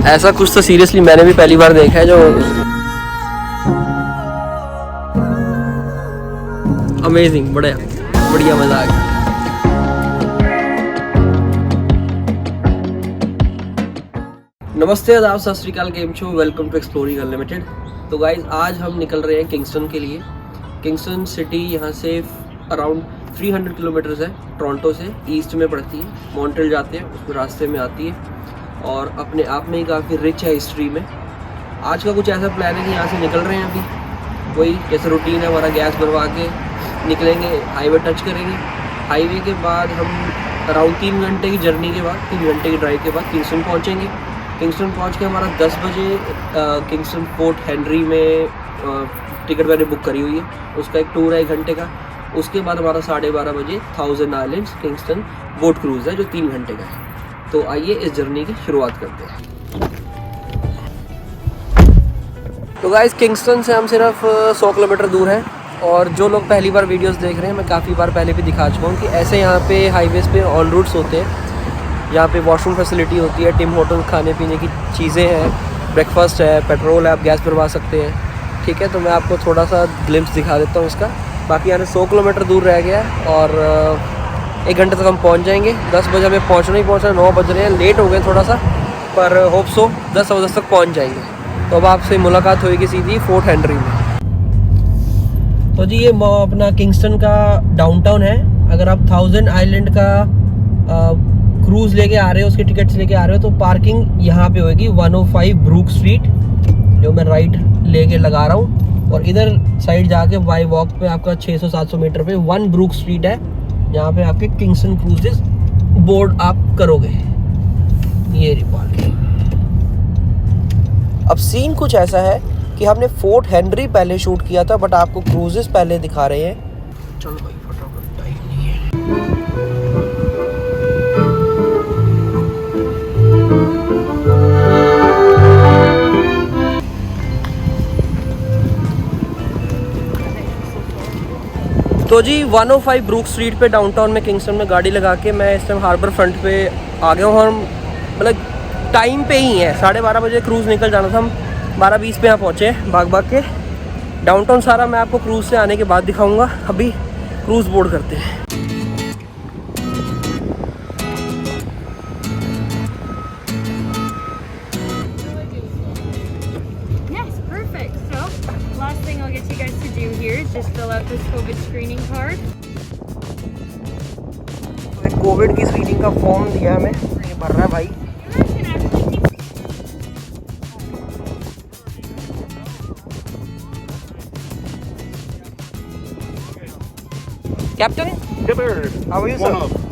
ऐसा कुछ तो सीरियसली मैंने भी पहली बार देखा है जो अमेजिंग, बढ़िया बढ़िया, मजा आ गया। नमस्ते, आदाब, सत श्री अकाल, game show, welcome to exploring unlimited. तो गाइज आज हम निकल रहे हैं किंगस्टन के लिए। किंगस्टन सिटी यहाँ से अराउंड 300 किलोमीटर्स है, टोरंटो से ईस्ट में पड़ती है। मॉन्ट्रियल जाते हैं, उसमें रास्ते में आती है और अपने आप में ही काफ़ी रिच है हिस्ट्री में। आज का कुछ ऐसा प्लान है कि यहाँ से निकल रहे हैं अभी, वही जैसे रूटीन है हमारा, गैस भरवा के निकलेंगे, हाईवे टच करेंगे। हाईवे के बाद हम अराउंड 3 घंटे की जर्नी के बाद, 3 घंटे की ड्राइव के बाद किंगस्टन पहुँचेंगे। किंगस्टन पहुँच के हमारा 10 बजे किंगस्टन फोर्ट हेनरी में टिकट मैंने बुक करी हुई है, उसका एक टूर है 1 घंटे का। उसके बाद हमारा 12:30 बजे 1000 आइलैंड्स किंगस्टन बोट क्रूज़ है जो 3 घंटे का है। तो आइए इस जर्नी की शुरुआत करते हैं। तो गाइस किंगस्टन से हम सिर्फ 100 किलोमीटर दूर हैं और जो लोग पहली बार वीडियोस देख रहे हैं, मैं काफ़ी बार पहले भी दिखा चुका हूँ कि ऐसे यहाँ पे हाईवेज़ पे ऑन रूट्स होते हैं। यहाँ पे वॉशरूम फैसिलिटी होती है, टिम होटल, खाने पीने की चीज़ें हैं, ब्रेकफास्ट है, पेट्रोल है, आप गैस भरवा सकते हैं। ठीक है, तो मैं आपको थोड़ा सा ग्लिम्स दिखा देता हूँ इसका। बाकी यहाँ से 100 किलोमीटर दूर रह गया है और 1 घंटे तक हम पहुँच जाएंगे। 10 बजे हमें पहुँचना ही पहुँचना, 9 बज रहे हैं, लेट हो गए थोड़ा सा, पर होप सो 10 बजे तक पहुँच जाएंगे। तो अब आपसे मुलाकात होगी सीधी फोर्ट हेनरी में। तो जी ये अपना किंगस्टन का डाउनटाउन है। अगर आप 1000 आइलैंड का क्रूज़ लेके आ रहे हो, उसके टिकट्स लेके आ रहे हो, तो पार्किंग यहाँ पे होगी 105 ब्रूक स्ट्रीट, जो मैं राइट लेके लगा रहा हूँ। और इधर साइड जाके बाई वॉक पे आपका 600-700 मीटर पे 1 ब्रूक स्ट्रीट है, जहाँ पे आपके किंगस्टन क्रूजेस बोर्ड आप करोगे। ये रिपार्ट। अब सीन कुछ ऐसा है कि हमने फोर्ट हेनरी पहले शूट किया था, बट आपको क्रूजेस पहले दिखा रहे हैं। चलो भाई फटाफट, टाइम नहीं है। तो जी 105 ब्रूक स्ट्रीट पे डाउनटाउन में किंगस्टन में गाड़ी लगा के मैं इस टाइम हार्बर फ्रंट पे आ गया हूँ। और मतलब टाइम पे ही है, 12:30 बजे क्रूज़ निकल जाना था, हम 12:20 पे यहाँ पहुँचे भाग के। डाउनटाउन सारा मैं आपको क्रूज़ से आने के बाद दिखाऊंगा। अभी क्रूज़ बोर्ड करते हैं। कोविड की स्क्रीनिंग का फॉर्म दिया हमें, ये भर रहा है भाई। Captain, how are you sir?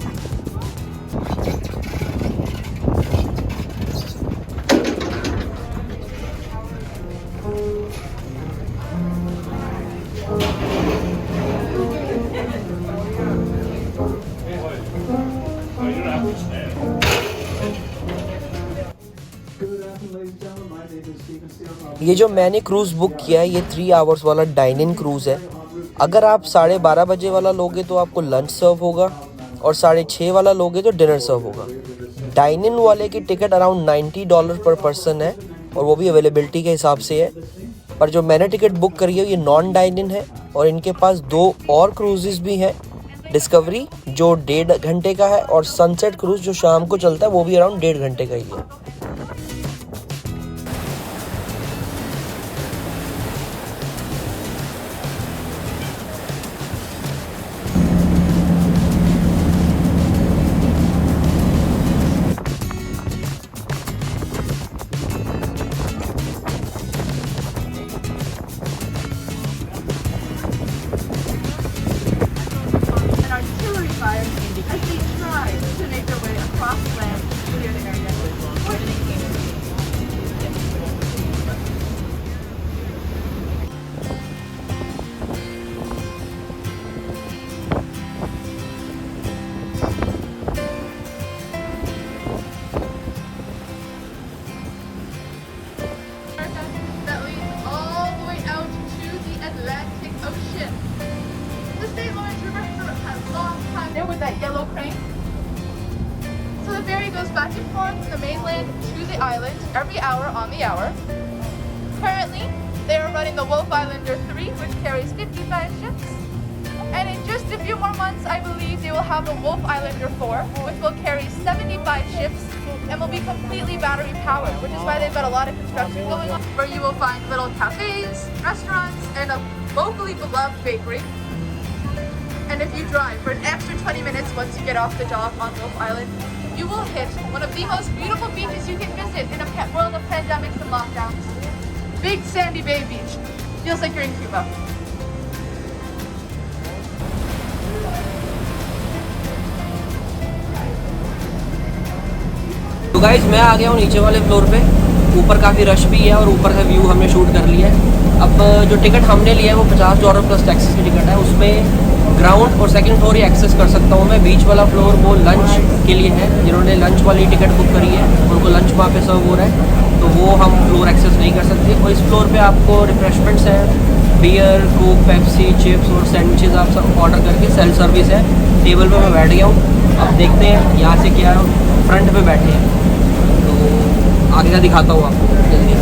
ये जो मैंने क्रूज़ बुक किया है, ये 3 आवर्स वाला डाइन इन क्रूज़ है। अगर आप 12:30 बजे वाला लोगे तो आपको लंच सर्व होगा, और 6:30 वाला लोगे तो डिनर सर्व होगा। डाइन इन वाले की टिकट अराउंड $90 पर पर्सन है, और वो भी अवेलेबिलिटी के हिसाब से है। पर जो मैंने टिकट बुक करी है ये नॉन डाइन इन है, और इनके पास 2 और क्रूजेस भी हैं। डिस्कवरी जो 1.5 घंटे का है, और सनसेट क्रूज़ जो शाम को चलता है, वो भी अराउंड 1.5 घंटे का ही है। dispatching from the mainland to the island every hour on the hour. Currently, they are running the Wolf Islander 3, which carries 55 ships. And in just a few more months, I believe they will have the Wolf Islander 4, which will carry 75 ships and will be completely battery powered, which is why they've got a lot of construction going on, where you will find little cafes, restaurants, and a locally beloved bakery. And if you drive for an extra 20 minutes once you get off the dock on Wolf Island, you will hit one of the most beautiful beaches you can visit in a world of pandemics and lockdowns. Big Sandy Bay Beach. Feels like you're in Cuba. तो guys मैं आ गया हूँ नीचे वाले floor पे। ऊपर काफ़ी rush भी है और ऊपर का व्यू हमने शूट कर लिया है। अब जो टिकट हमने लिया है वो $50 प्लस टैक्सेस की टिकट है। उसमें ग्राउंड और सेकंड फ्लोर ही एक्सेस कर सकता हूँ मैं। बीच वाला फ्लोर वो लंच के लिए है। जिन्होंने लंच वाली टिकट बुक करी है उनको लंच वहाँ पे सर्व हो रहा है, तो वो हम फ्लोर एक्सेस नहीं कर सकते। और इस फ्लोर पे आपको रिफ्रेशमेंट्स हैं, बियर, कोक, पेप्सी, चिप्स और सैंडविचेस आप सब ऑर्डर करके सेल्फ सर्विस है। टेबल पे मैं बैठ गया हूँ। अब देखते हैं यहाँ से क्या फ्रंट पे बैठे हैं, तो आगे का दिखाता हूँ आपको जल्दी।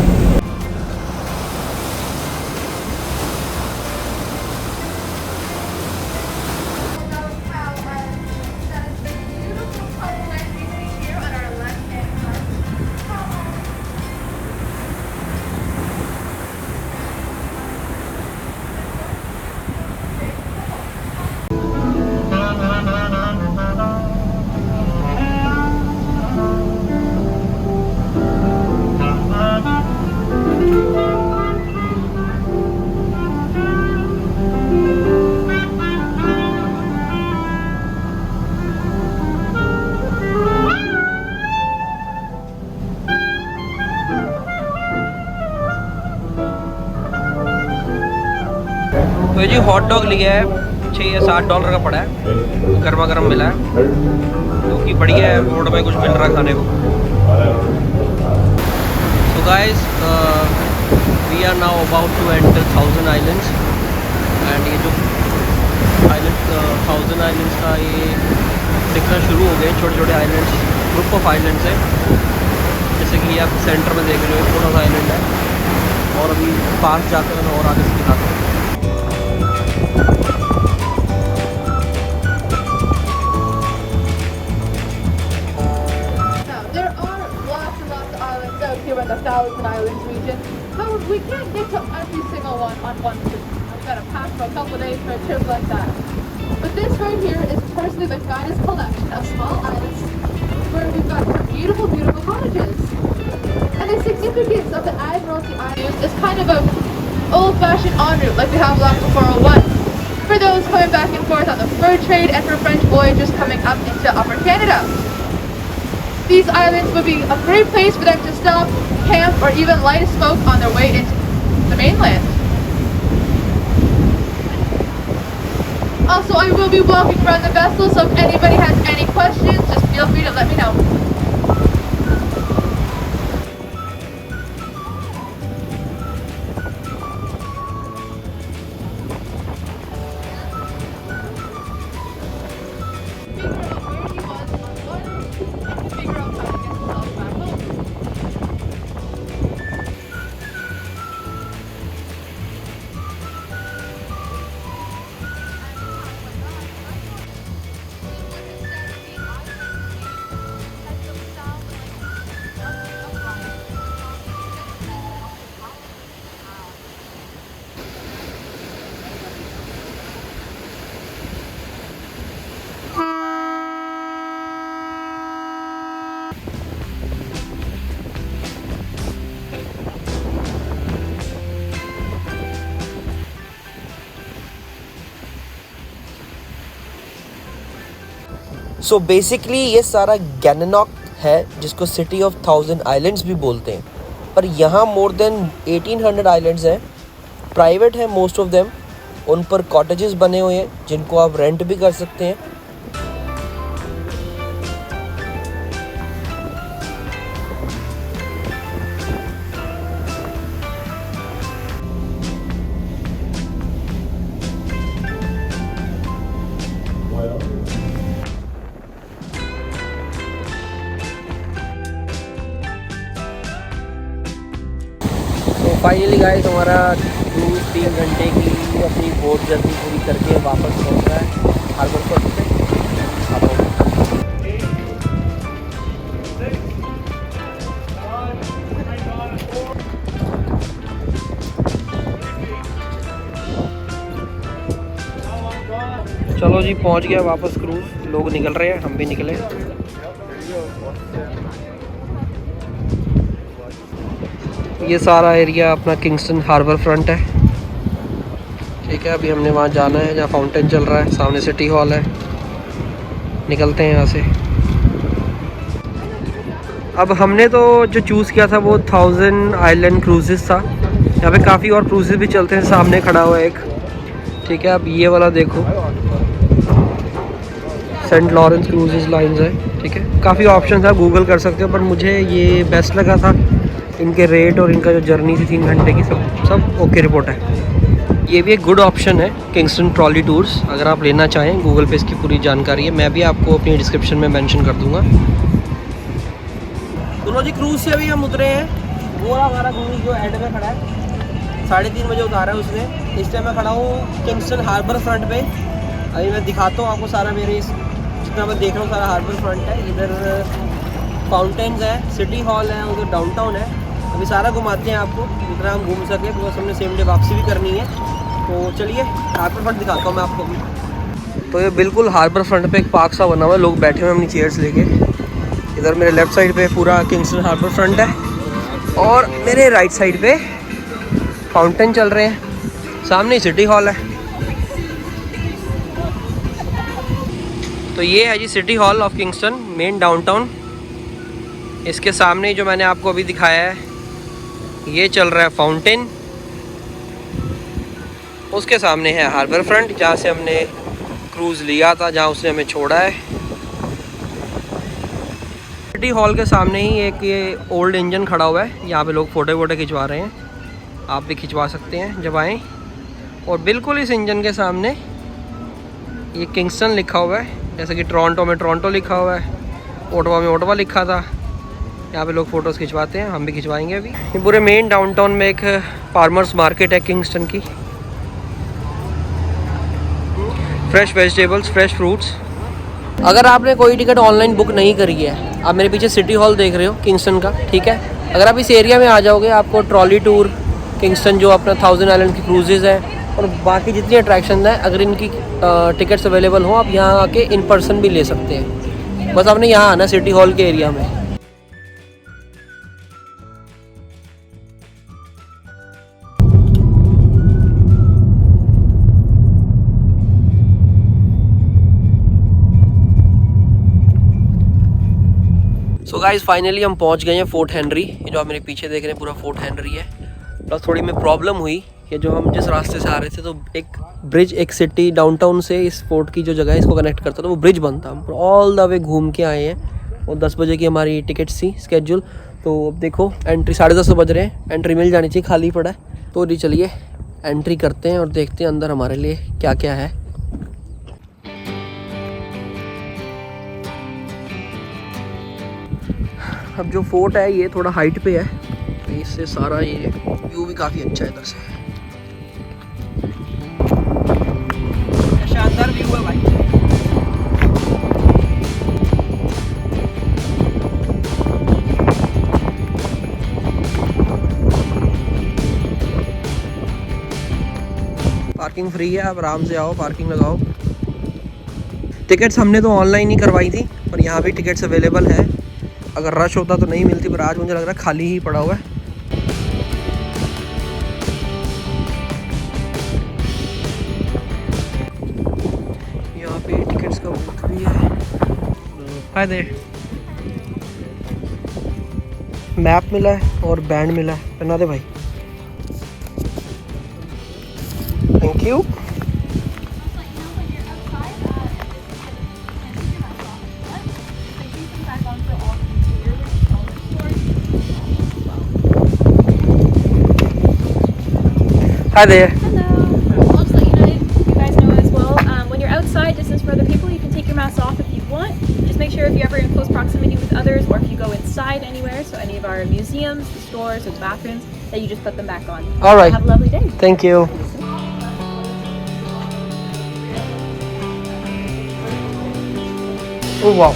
तो जी हॉट डॉग लिया है, $6 या $7 का पड़ा है। गर्मा गर्म मिला है, जो कि बढ़िया है। रोड में कुछ मिल रहा है खाने को। तो guys we are now about to enter 1000 islands. And ये जो आइलैंड 1000 आइलैंड्स का ये दिखना शुरू हो गए। छोटे छोटे आइलैंड्स, ग्रुप ऑफ आइलैंड्स है। जैसे कि आप सेंटर में देख रहे हो, छोटा सा आइलैंड है। और अभी पास जाकर मैं और आगे से दिखाता हूँ। Here in the 1000 Islands region. However, we can't get to every single one on one trip. We've got to pass for a couple of days for a trip like that. But this right here is personally the finest collection of small islands where we've got some beautiful, beautiful cottages. And the significance of the Admiralty Islands is kind of a old-fashioned en route like we have along the 401. For those coming back and forth on the fur trade and for French voyagers coming up into Upper Canada. These islands would be a great place for them to stop, camp, or even light a smoke on their way into the mainland. Also, I will be walking around the vessel, so if anybody has any questions, just feel free to let me know. So basically ये सारा गैननॉक है, जिसको city of 1000 islands भी बोलते हैं। पर यहाँ more than 1800 islands हैं। प्राइवेट है मोस्ट ऑफ देम। उन पर कॉटेजेस बने हुए हैं जिनको आप रेंट भी कर सकते हैं। फाइनली गाइस हमारा 2-3 घंटे की अपनी बोट जर्नी पूरी करके वापस पहुंच रहा है हार्बर फ्रंट पे। चलो जी पहुंच गया वापस क्रूज, लोग निकल रहे हैं, हम भी निकले। ये सारा एरिया अपना किंगस्टन हार्बर फ्रंट है, ठीक है। अभी हमने वहाँ जाना है जहाँ फाउंटेन चल रहा है, सामने सिटी हॉल है। निकलते हैं यहाँ से। अब हमने तो जो चूज़ किया था वो 1000 आइलैंड क्रूजेस था। यहाँ पे काफ़ी और क्रूजेस भी चलते हैं, सामने खड़ा हुआ है एक, ठीक है। अब ये वाला देखो, सेंट लॉरेंस क्रूजेस लाइन्स है, ठीक है। काफ़ी ऑप्शन था, गूगल कर सकते हो, पर मुझे ये बेस्ट लगा था। इनके रेट और इनका जो जर्नी थी 3 घंटे की, सब ओके रिपोर्ट है। ये भी एक गुड ऑप्शन है किंगस्टन ट्रॉली टूर्स, अगर आप लेना चाहें। गूगल पे इसकी पूरी जानकारी है, मैं भी आपको अपनी डिस्क्रिप्शन में मेंशन कर दूंगा। दोनों जी क्रूज से अभी हम उतरे हैं। वो हमारा क्रूज जो एंड में खड़ा है, 3:30 बजे उतारा है उसने। इस टाइम मैं खड़ा हूँ किंगस्टन हार्बर फ्रंट पे। अभी मैं दिखाता हूँ आपको सारा, मेरे जितना मैं देख रहा हूँ सारा हार्बर फ्रंट है। इधर फाउंटेन्स है, सिटी हॉल है, उधर डाउनटाउन है। अभी सारा घुमाते हैं आपको जितना हम घूम सके, बिकॉज हमने सेम डे वापसी भी करनी है। तो चलिए हार्बर फ्रंट दिखाता हूँ मैं आपको भी। तो ये बिल्कुल हार्बर फ्रंट पे एक पार्क सा बना हुआ है, लोग बैठे हुए हैं अपनी चेयर्स लेके। इधर मेरे लेफ़्ट साइड पे पूरा किंगस्टन हार्बर फ्रंट है, और मेरे राइट साइड पे फाउंटेन चल रहे हैं, सामने सिटी हॉल है। तो ये है जी city hall of Kingston, main downtown. इसके सामने जो मैंने आपको अभी दिखाया है, ये चल रहा है फाउंटेन। उसके सामने है हार्बर फ्रंट, जहाँ से हमने क्रूज़ लिया था, जहाँ उसने हमें छोड़ा है। सिटी हॉल के सामने ही एक ये ओल्ड इंजन खड़ा हुआ है, यहाँ पे लोग फ़ोटो वोटो खिंचवा रहे हैं। आप भी खिंचवा सकते हैं जब आएँ। और बिल्कुल इस इंजन के सामने ये किंगस्टन लिखा हुआ है, जैसे कि टोरंटो में टोरंटो लिखा हुआ है, ओटावा में ओटावा लिखा था। यहाँ पे लोग फ़ोटोज़ खिंचवाते हैं, हम भी खिंचवाएंगे अभी। ये पूरे मेन डाउनटाउन में एक फार्मर्स मार्केट है किंगस्टन की। Fresh vegetables, fresh fruits. अगर आपने कोई टिकट ऑनलाइन बुक नहीं करी है, आप मेरे पीछे सिटी हॉल देख रहे हो किंगस्टन का, ठीक है। अगर आप इस एरिया में आ जाओगे, आपको ट्रॉली टूर किंगस्टन जो अपना 1000 आइलैंड की क्रूजेज़ है और बाकी जितनी अट्रैक्शन है, अगर इनकी टिकट्स अवेलेबल हो, आप यहाँ आके इन पर्सन भी ले सकते हैं। बस आपने यहाँ आना सिटी हॉल के एरिया में। सो गाइस फाइनली हम पहुंच गए हैं फोर्ट हेनरी। ये जो आप मेरे पीछे देख रहे हैं पूरा फोर्ट हेनरी है। प्लस थोड़ी में प्रॉब्लम हुई कि जो हम जिस रास्ते से आ रहे थे, तो एक ब्रिज, एक सिटी डाउनटाउन से इस फोर्ट की जो जगह है इसको कनेक्ट करता था, वो ब्रिज बंद था। हम ऑल द वे घूम के आए हैं, और 10 बजे की हमारी टिकट्स थी स्केड्यूल। तो अब देखो एंट्री 10:30 बज रहे हैं, एंट्री मिल जानी चाहिए, खाली पड़ा है। तो जी चलिए एंट्री करते हैं और देखते हैं अंदर हमारे लिए क्या क्या है। अब जो फोर्ट है ये थोड़ा हाइट पे है, तो इससे सारा ये व्यू भी काफ़ी अच्छा है इधर से। शानदार व्यू है भाई। पार्किंग फ्री है, आप आराम से आओ, पार्किंग लगाओ। टिकट्स हमने तो ऑनलाइन ही करवाई थी, पर यहाँ भी टिकट्स अवेलेबल है। अगर रश होता तो नहीं मिलती, पर आज मुझे लग रहा है खाली ही पड़ा हुआ है। यहाँ पे टिकट्स का बुक भी है। Hi there. मैप मिला है और बैंड मिला है, पहना दे भाई। Thank you. Hi there. Hello. I'll just let you guys know as well. When you're outside, distance for other people, you can take your mask off if you want. Just make sure reminder, if you're ever in close proximity with others, or if you go inside anywhere, so any of our museums, the stores, or the bathrooms, that you just put them back on. All right. Have a lovely day. Thank you. Oh wow.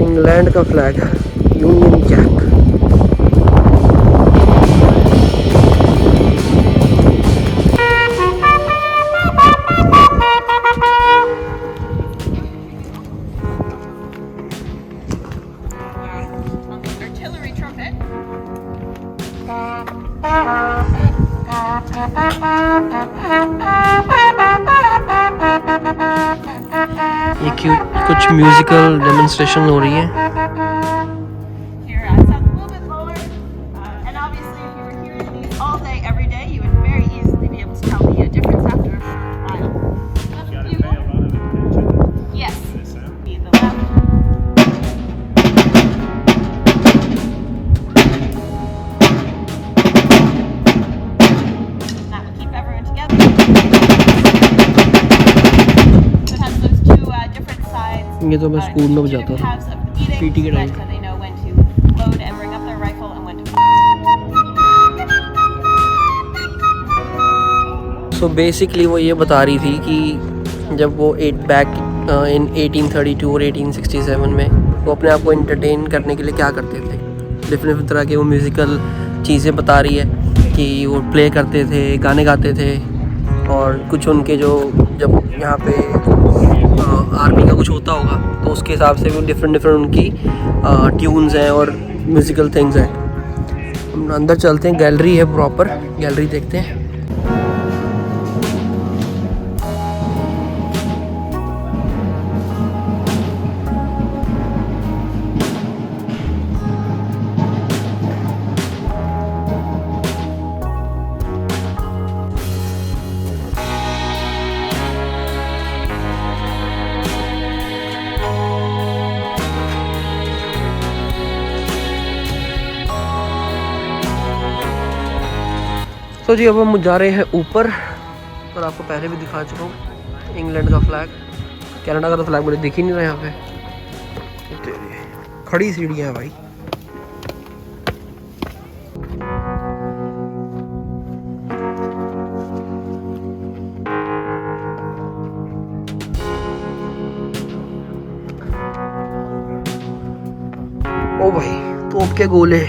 England का flag, union jack. Artillery trumpet. ये कुछ musical demonstration हो रही है। Here, sounds a little bit lower. And obviously, if you were hearing these all day, every day, you would very easily be able to tell the difference after a while. Yes. The left. That will keep everyone together. So it has those two different sides. ये तो मैं school में बजाता था PT के time. so they know when to load and bring up their rifle and when to. So basically वो ये बता रही थी कि जब वो बैक इन 1832 और 1867 में वो अपने आप को एंटरटेन करने के लिए क्या करते थे। डिफरेंट तरह के वो म्यूज़िकल चीज़ें बता रही है कि वो प्ले करते थे, गाने गाते थे, और कुछ उनके जो जब यहाँ पे आर्मी का कुछ होता होगा तो उसके हिसाब से भी डिफरेंट उनकी ट्यून्स हैं और म्यूज़िकल थिंग्स हैं। हम अंदर चलते हैं, गैलरी है, प्रॉपर गैलरी देखते हैं। तो जी अब हम जा रहे हैं ऊपर, और आपको पहले भी दिखा चुका हूँ इंग्लैंड का फ्लैग। कनाडा का तो फ्लैग मुझे दिख ही नहीं रहा यहाँ पे। खड़ी सीढ़ियाँ हैं भाई। ओ भाई, तोप के गोले।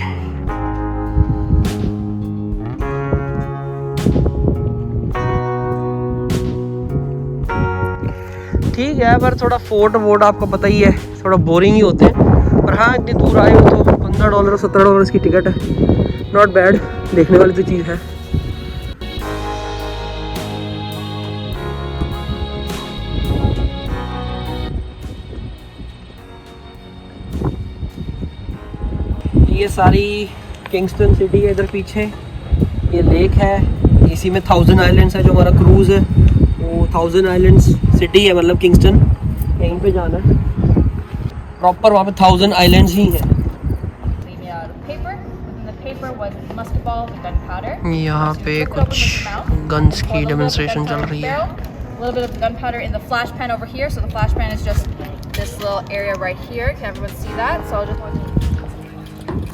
ठीक है, पर थोड़ा फोर्ट वोट आपको पता ही है, थोड़ा बोरिंग ही होते हैं। पर हाँ, इतनी दूर आए हो तो $15 और $17 की टिकट है, नॉट बैड, देखने वाली तो चीज़ है। ये सारी किंगस्टन सिटी है इधर पीछे, ये लेक है, इसी में 1000 आइलैंड्स है। जो हमारा क्रूज़ है वो 1000 आइलैंड्स सिटी है, मतलब किंगस्टन कहीं पे जाना है प्रॉपर, वहाँ पे 1000 आइलैंड्स ही हैं। यहाँ पे कुछ गन्स की डेमोन्स्ट्रेशन चल रही है। little bit of gunpowder in the flash pan over here. So the flash pan is just this little area right here. Can everyone see that? So I'll just want to.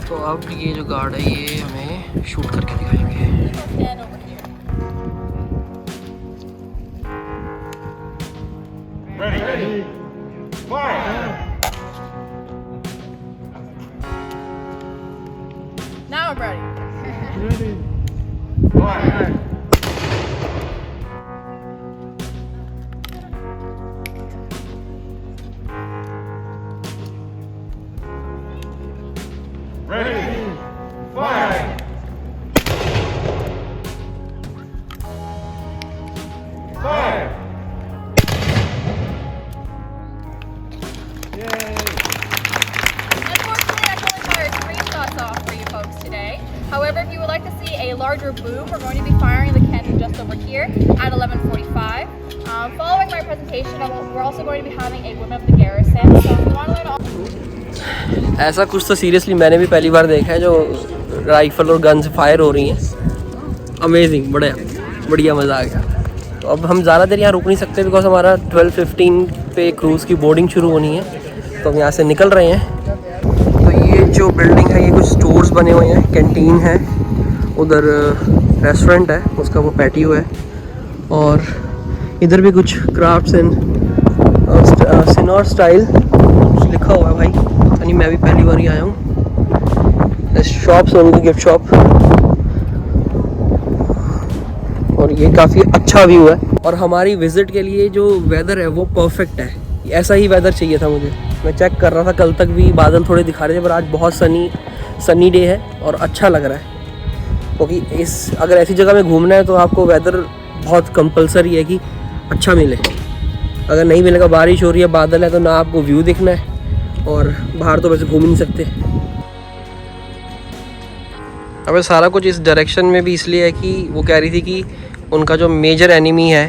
तो अब ये जो guard है ये हमें shoot करके दिखाएंगे। Stand over here. Ready. Fire. Now I'm ready. Fire. Ready. Fire. Fire. Unfortunately, I can only fire 3 shots off for you folks today. However, if you would like to see a larger boom, we're going to be firing the cannon just over here at 11:45. Following my presentation, we're also going to be having a Women of the Garrison. So if you want to learn all ऐसा कुछ तो seriously मैंने भी पहली बार देखा है जो rifle और गन से फायर हो रही हैं। अमेजिंग, बढ़िया मज़ा आ गया। तो अब हम ज़्यादा देर यहाँ रुक नहीं सकते बिकॉज हमारा 12:15 पे क्रूज़ की बोर्डिंग शुरू होनी है, तो हम यहाँ से निकल रहे हैं। तो ये जो बिल्डिंग है ये कुछ स्टोर्स बने हुए हैं, कैंटीन है, उधर रेस्टोरेंट है, उसका वो पैटियो है, और इधर भी कुछ क्राफ्ट्स एंड सिनोर स्टाइल कुछ लिखा हुआ है भाई, यानी मैं भी पहली बार ही आया हूँ। शॉप्स होंगी, गिफ्ट शॉप, और ये काफ़ी अच्छा व्यू है। और हमारी विज़िट के लिए जो वेदर है वो परफेक्ट है, ऐसा ही वेदर चाहिए था मुझे। मैं चेक कर रहा था, कल तक भी बादल थोड़े दिखा रहे थे, पर आज बहुत सनी डे है और अच्छा लग रहा है। क्योंकि अगर ऐसी जगह में घूमना है तो आपको वेदर बहुत कंपलसरी है कि अच्छा मिले। अगर नहीं मिलेगा, बारिश हो रही है, बादल है, तो ना आपको व्यू दिखना है, और बाहर तो वैसे घूम ही नहीं सकते। अब सारा कुछ इस डायरेक्शन में भी इसलिए है कि वो कह रही थी कि उनका जो मेजर एनिमी है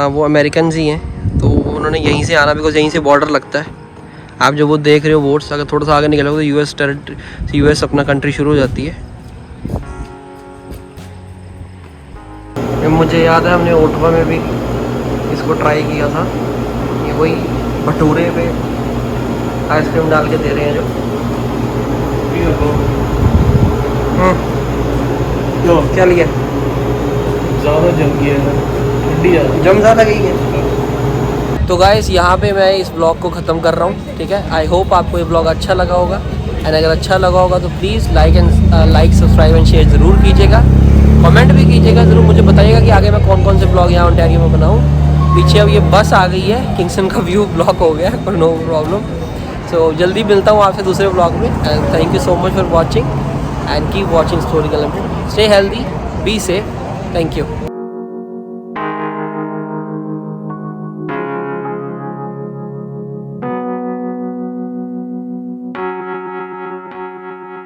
वो अमेरिकन ही हैं, तो उन्होंने यहीं से आना, बिकॉज यहीं से बॉर्डर लगता है। आप जो वो देख रहे हो वोट्स, अगर थोड़ा सा आगे निकलोगे तो यूएस अपना कंट्री शुरू हो जाती है। मुझे याद है हमने ओटवा में भी इसको ट्राई किया था, ये वही भटूरे पे आइसक्रीम डाल के दे रहे हैं जो। क्या लिया? ज़्यादा जम गया है, ठंडी जम ज़्यादा गई है। तो गाइस यहाँ पे मैं इस ब्लॉग को ख़त्म कर रहा हूँ, ठीक है। आई होप आपको ये ब्लॉग अच्छा लगा होगा, एंड अगर अच्छा लगा होगा तो please like subscribe and share ज़रूर कीजिएगा। कमेंट भी कीजिएगा, ज़रूर मुझे बताइएगा कि आगे मैं कौन कौन से ब्लॉग यहाँ ओंटारियो में बनाऊँ। पीछे अब ये बस आ गई है, किंगस्टन का व्यू ब्लॉक हो गया है, पर नो प्रॉब्लम। सो जल्दी मिलता हूँ आपसे दूसरे ब्लॉग में, and thank you so much for watching and keep watching Historical Limited. Stay healthy, be safe, thank you.